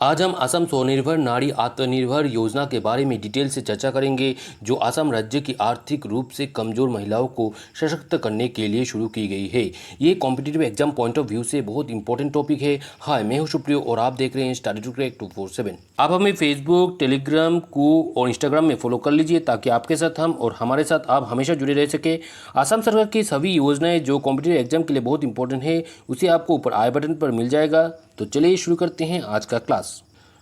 आज हम असम स्वनिर्भर नारी आत्मनिर्भर योजना के बारे में डिटेल से चर्चा करेंगे, जो असम राज्य की आर्थिक रूप से कमजोर महिलाओं को सशक्त करने के लिए शुरू की गई है। ये competitive exam point of view से बहुत इंपॉर्टेंट टॉपिक है। हाय, मैं हूं सुप्रियो और आप देख रहे हैं स्टडी टू क्रैक 247। आप हमें फेसबुक, टेलीग्राम को और इंस्टाग्राम में फॉलो कर लीजिए ताकि आपके साथ हम और हमारे साथ आप हमेशा जुड़े रह सके। असम सरकार की सभी योजनाएं जो कॉम्पिटिटिव एग्जाम के लिए बहुत इंपॉर्टेंट है, उसे आपको ऊपर आई बटन पर मिल जाएगा। तो चलिए शुरू करते हैं आज का क्लास।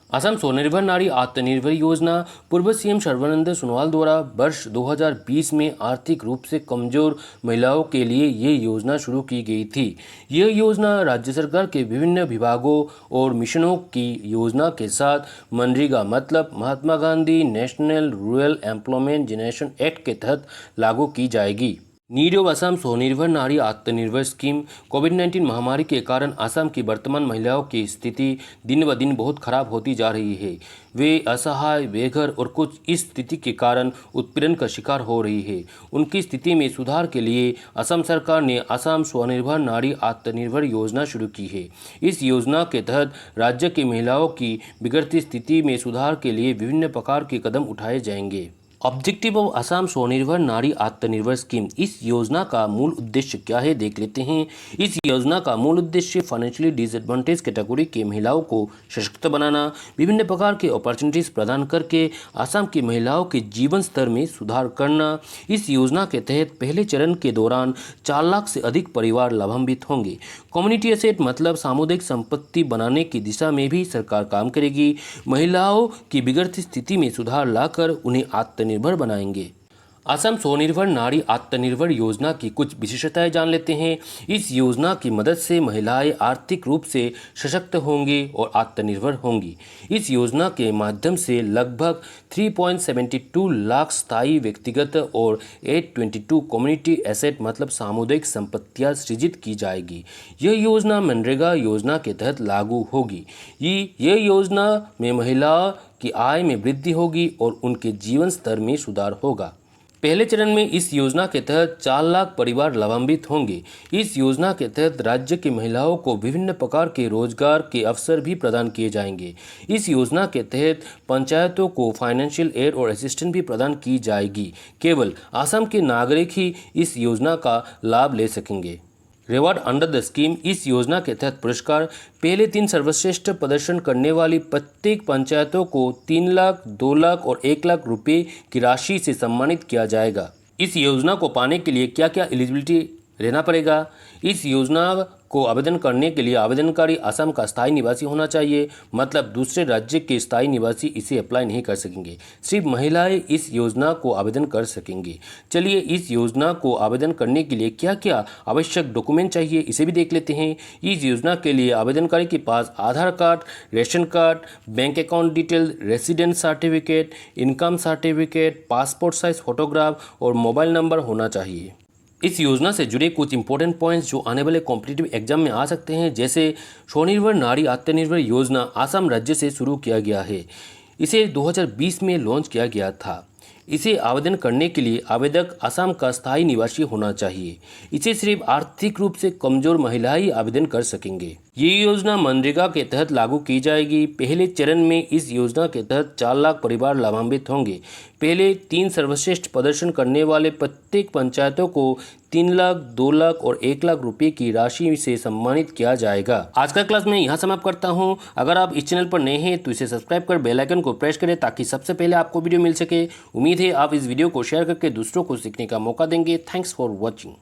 असम स्वनिर्भर नारी आत्मनिर्भर योजना पूर्व सीएम सर्बानंद सोनोवाल द्वारा वर्ष 2020 में आर्थिक रूप से कमजोर महिलाओं के लिए ये योजना शुरू की गई थी। यह योजना राज्य सरकार के विभिन्न विभागों और मिशनों की योजना के साथ मनरेगा मतलब Mahatma Gandhi national rural employment generation act के तहत लागू की जाएगी। नीड ऑफ असम स्वनिर्भर नारी आत्मनिर्भर स्कीम। कोविड-19 महामारी के कारण असम की वर्तमान महिलाओं की स्थिति दिन ब दिन बहुत खराब होती जा रही है। वे असहाय, बेघर और कुछ इस स्थिति के कारण उत्पीड़न का शिकार हो रही है। उनकी स्थिति में सुधार के लिए असम सरकार ने असम स्वनिर्भर नारी आत्मनिर्भर योजना शुरू की है। इस योजना के तहत राज्य की महिलाओं की बिगड़ती स्थिति में सुधार के लिए विभिन्न प्रकार के कदम उठाए जाएंगे। ऑब्जेक्टिव ऑफ असम स्वनिर्भर नारी आत्मनिर्भर स्कीम। इस योजना का मूल उद्देश्य क्या है, देख लेते हैं। इस योजना का मूल उद्देश्य फाइनेंशियली डिसएडवांटेज कैटेगरी के महिलाओं को सशक्त बनाना, विभिन्न प्रकार के अपॉर्चुनिटीज प्रदान करके असम की महिलाओं के जीवन स्तर में सुधार करना। इस योजना के तहत पहले चरण के दौरान 4 लाख से अधिक परिवार लाभान्वित होंगे। कम्युनिटी एसेट मतलब सामुदायिक संपत्ति बनाने की दिशा में भी सरकार काम करेगी। महिलाओं की बिगड़ती स्थिति में सुधार लाकर उन्हें आत्मनिर्भर बनाएंगे। असम स्वनिर्भर नारी आत्मनिर्भर योजना की कुछ विशेषताएं जान लेते हैं। इस योजना की मदद से महिलाएं आर्थिक रूप से सशक्त होंगी और आत्मनिर्भर होंगी। इस योजना के माध्यम से लगभग 3.72 लाख स्थायी व्यक्तिगत और 822 कम्युनिटी एसेट मतलब सामुदायिक संपत्तियां सृजित की जाएगी। यह योजना मनरेगा योजना के तहत लागू होगी। यह योजना में महिलाओं की आय में वृद्धि होगी और उनके जीवन स्तर में सुधार होगा। पहले चरण में इस योजना के तहत 4 लाख परिवार लाभान्वित होंगे। इस योजना के तहत राज्य की महिलाओं को विभिन्न प्रकार के रोजगार के अवसर भी प्रदान किए जाएंगे। इस योजना के तहत पंचायतों को फाइनेंशियल एड और असिस्टेंस भी प्रदान की जाएगी। केवल असम के नागरिक ही इस योजना का लाभ ले सकेंगे। Reward under the scheme. इस योजना के तहत पुरस्कार पहले 3 सर्वश्रेष्ठ प्रदर्शन करने वाली प्रत्येक पंचायतों को 3 लाख, 2 लाख और 1 लाख रुपए की राशि से सम्मानित किया जाएगा। इस योजना को पाने के लिए क्या क्या एलिजिबिलिटी रहना पड़ेगा? इस योजना को आवेदन करने के लिए आवेदनकारी असम का स्थायी निवासी होना चाहिए, मतलब दूसरे राज्य के स्थायी निवासी इसे अप्लाई नहीं कर सकेंगे। सिर्फ महिलाएं इस योजना को आवेदन कर सकेंगे। चलिए इस योजना को आवेदन करने के लिए क्या क्या आवश्यक डॉक्यूमेंट चाहिए, इसे भी देख लेते हैं। इस योजना के लिए आवेदनकारी के पास Aadhaar card, ration card, bank account detail, resident certificate, income certificate, passport size photograph और मोबाइल नंबर होना चाहिए। इस योजना से जुड़े कुछ इंपॉर्टेंट पॉइंट्स जो आने वाले कॉम्पिटिटिव एग्जाम में आ सकते हैं, जैसे स्वनिर्भर नारी आत्मनिर्भर योजना असम राज्य से शुरू किया गया है। इसे 2020 में लॉन्च किया गया था। इसे आवेदन करने के लिए आवेदक असम का स्थायी निवासी होना चाहिए। इसे सिर्फ आर्थिक रूप से कमजोर महिलाएं ही आवेदन कर सकेंगे। ये योजना मनरेगा के तहत लागू की जाएगी। पहले चरण में इस योजना के तहत 4 लाख परिवार लाभान्वित होंगे। पहले 3 सर्वश्रेष्ठ प्रदर्शन करने वाले प्रत्येक पंचायतों को 3 लाख, 2 लाख और 1 लाख रुपए की राशि से सम्मानित किया जाएगा। आज का क्लास मैं यहाँ समाप्त करता हूँ। अगर आप इस चैनल पर नए हैं तो इसे सब्सक्राइब कर बेल आइकन को प्रेस करें ताकि सबसे पहले आपको वीडियो मिल सके। उम्मीद है आप इस वीडियो को शेयर करके दूसरों को सीखने का मौका देंगे। Thanks for watching.